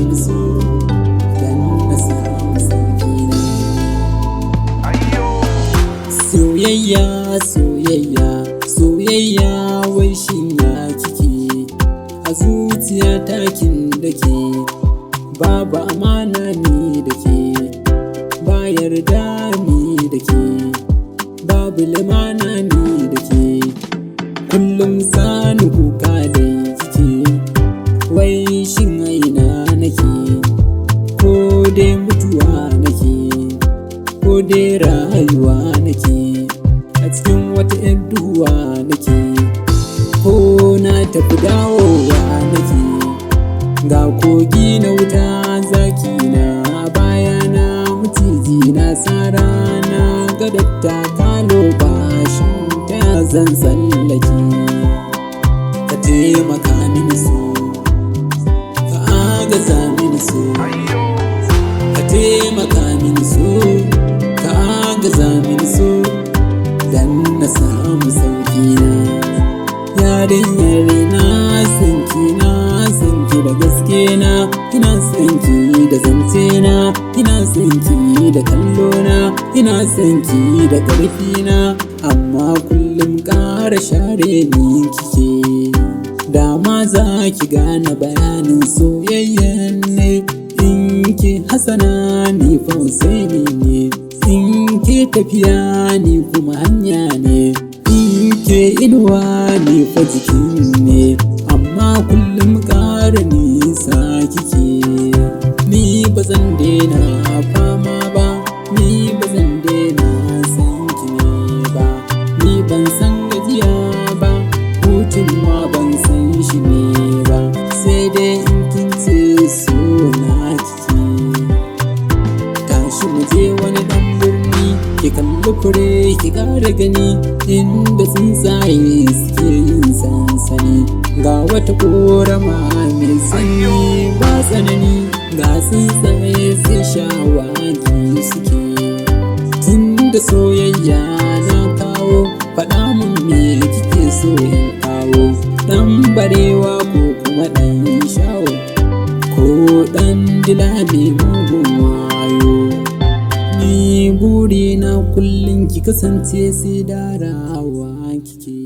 mini so dan na samu saukina. Soyayya soyayya soyayya wai shin ya kike a zuciya takin dake babu amana ni dake ba yarda ni dake babu limana ni dake kullum sani kuka dai kike wai shin aina nake ko dai mutuwa nake ko dai rayuwa nake a cikin wata 'yar duwa nake ko na tafi dawowa nake ga kogi na wuta zaki na bayana maciji na sara na gadatta kalo bashin ta zan tsallake ka taimaka mini so ka agaza mini so ka taimaka mini so ka agaza mini so dan na samu saukina. Yarinyar na sanki da gaske na ina sanki da zance na ina sanki da kallo na ina sanki da ƙarfi na amma kullum ƙara share ni kike dama za ki gane bayanin soyayyen ne in ki hasana ni fa Husaini ne in ke tafiya ni kuma hanya ne in ke inuwa ni fa jikin ne amma kullum ƙara nisa kike ni ba zan daina fama ba ni ba zan daina san ki ne ba ni ban san gajiya ba hutun ma ban san shi ne ba sai dai in kin ce so na kike tashi mu je wani dan birni ki kalli fure ki ƙara gani inda tsuntsaye suke yin sansani ga wata ƙorama mai sanyi ba tsanani ga tsuntsaye sai shawagi suke tun da soyayya na kawo faɗa min me kike so in kawo ɗan barewa ko kuma ɗan shawo ko ɗan dila mai mugun wayo ni burina kullum ki kasance sai darawa kike.